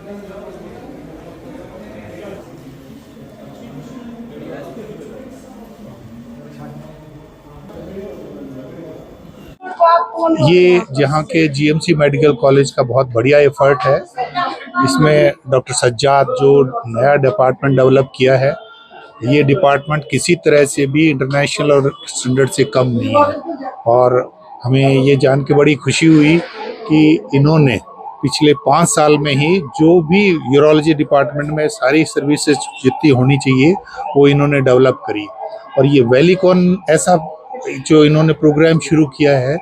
ये जहाँ के जीएमसी मेडिकल कॉलेज का बहुत बढ़िया एफर्ट है। इसमें डॉक्टर सज्जाद जो नया डिपार्टमेंट डेवलप किया है, ये डिपार्टमेंट किसी तरह से भी इंटरनेशनल और स्टैंडर्ड से कम नहीं है। और हमें ये जान के बड़ी खुशी हुई कि इन्होंने पिछले 5 साल में ही जो भी यूरोलॉजी डिपार्टमेंट में सारी सर्विसेज जितनी होनी चाहिए वो इन्होंने डेवलप करी। और ये वैलीकॉन ऐसा जो इन्होंने प्रोग्राम शुरू किया है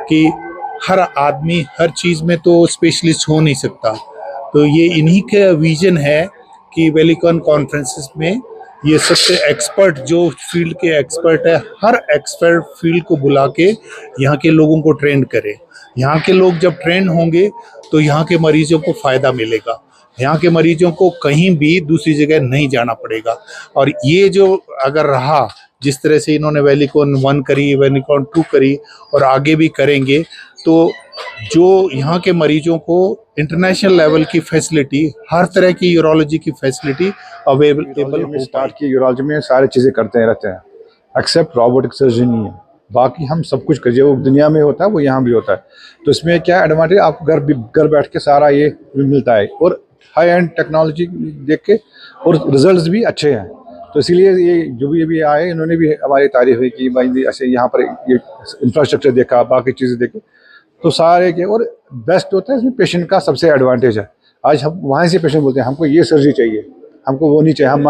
कि हर आदमी हर चीज़ में तो स्पेशलिस्ट हो नहीं सकता, तो ये इन्हीं का विजन है कि वैलीकॉन कॉन्फ्रेंसेस में ये सबसे एक्सपर्ट जो फील्ड के एक्सपर्ट है, हर एक्सपर्ट फील्ड को बुला के यहाँ के लोगों को ट्रेन करे। यहाँ के लोग जब ट्रेन होंगे तो यहाँ के मरीजों को फ़ायदा मिलेगा, यहाँ के मरीजों को कहीं भी दूसरी जगह नहीं जाना पड़ेगा। और ये जो अगर रहा जिस तरह से इन्होंने वैलीकॉन 1 करी, वैलीकॉन 2 करी और आगे भी करेंगे, तो जो यहाँ के मरीजों को इंटरनेशनल लेवल की फैसिलिटी, हर तरह की यूरोलॉजी की फैसिलिटी अवेलेबल हो। स्टार्ट की यूरोलॉजी में सारी चीज़ें करते रहते हैं एक्सेप्ट रोबोटिक सर्जरी नहीं है, बाकी हम सब कुछ कर जो दुनिया में होता है वो यहाँ भी होता है। तो इसमें क्या एडवांटेज, आप घर बैठ के सारा ये मिलता है और हाई एंड टेक्नोलॉजी देख के और रिजल्ट्स भी अच्छे हैं। तो इसीलिए ये जो भी अभी आए इन्होंने भी हमारी तारीफ हुई कि भाई ऐसे यहाँ पर ये इंफ्रास्ट्रक्चर देखा, बाकी चीज़ें देखी तो सारे के। और बेस्ट होता है इसमें पेशेंट का सबसे एडवांटेज है। आज हम वहाँ से पेशेंट बोलते हैं हमको ये सर्जरी चाहिए, हमको वो नहीं चाहिए, हम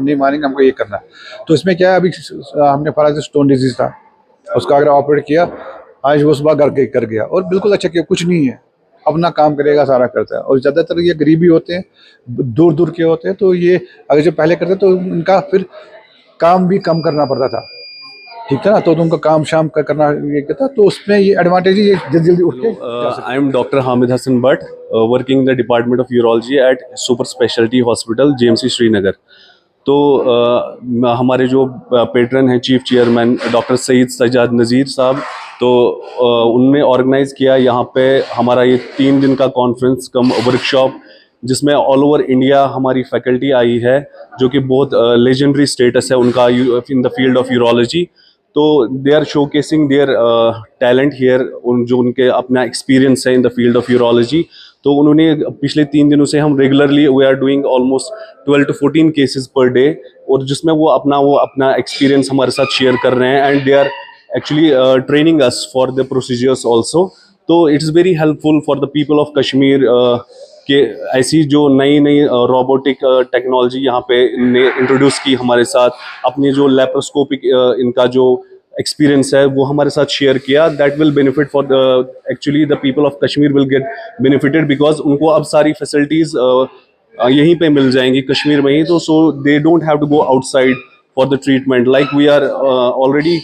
नहीं मानेंगे, हमको ये करना है। तो इसमें क्या है, अभी हमने फर्ज स्टोन डिजीज था, उसका अगर ऑपरेट किया आज वो सुबह कर गया और बिल्कुल अच्छा किया, कुछ नहीं है, अपना काम करेगा, सारा करता है। और ज़्यादातर ये गरीबी होते हैं, दूर दूर के होते हैं, तो ये अगर जो पहले करते तो उनका फिर काम भी कम करना पड़ता था, ठीक है ना, तो उनका काम शाम का करना ये कहता, तो उसमें ये एडवांटेज ये जल्दी जल्दी उठ के। I am doctor Hamid Hasan Bhat, working in the department of urology at super speciality hospital GMC Srinagar. तो हमारे जो पेट्रन हैं chief chairman doctor Syed Sajjad Nazir sahab, तो उनने ऑर्गेनाइज़ किया यहाँ पे हमारा ये 3 दिन का कॉन्फ्रेंस कम वर्कशॉप, जिसमें ऑल ओवर इंडिया हमारी फैकल्टी आई है जो कि बहुत लेजेंडरी स्टेटस है उनका in the field of urology. तो they are showcasing their talent here, जो उनके अपना एक्सपीरियंस है in the field of urology. तो उन्होंने पिछले 3 दिनों से हम regularly we are doing almost 12 to 14 cases per day, और जिसमें वो अपना एक्सपीरियंस हमारे साथ शेयर कर रहे हैं and they are actually training us for the procedures also. तो it's very helpful for the people of Kashmir कि ऐसी जो नई रोबोटिक टेक्नोलॉजी यहाँ पे ने इंट्रोड्यूस की हमारे साथ, अपनी जो लेप्रोस्कोपिक इनका जो एक्सपीरियंस है वो हमारे साथ शेयर किया। That will benefit for actually the people of Kashmir will get benefited because उनको अब सारी फैसिलिटीज़ यहीं पे मिल जाएंगी कश्मीर में ही। तो so they don't have to go outside for the treatment, like we are already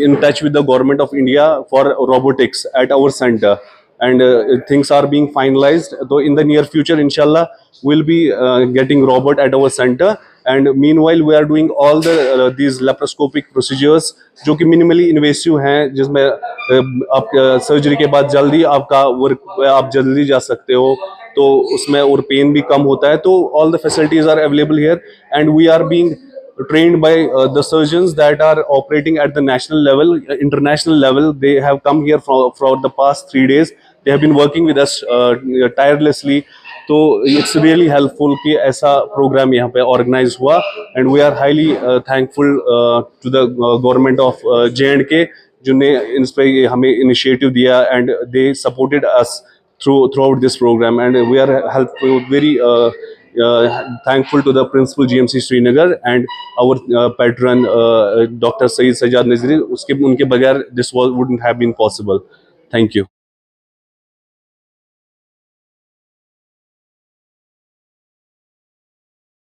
in touch with the government of India for robotics at our center, and things are being finalized. So in the near future inshallah we'll be getting robot at our center, and meanwhile we are doing all the these laparoscopic procedures जो कि minimally invasive हैं, जिसमें आप surgery के बाद जल्दी आपका work आप जल्दी जा सकते हो, तो उसमें और पेन भी कम होता है। तो all the facilities are available here and we are being trained by the surgeons that are operating at the national level, international level. They have come here for the past 3 days. They have been working with us tirelessly. तो it's really helpful कि ऐसा program यहाँ पे organize हुआ, and we are highly thankful to the government of J&K जिन्हें इस पे हमें initiative दिया and they supported us throughout this program, and we are helpful, very thankful to the principal GMC Srinagar and our patron Dr. Saeed Sajjad Naziri. उनके बगैर this wouldn't have been possible. Thank you.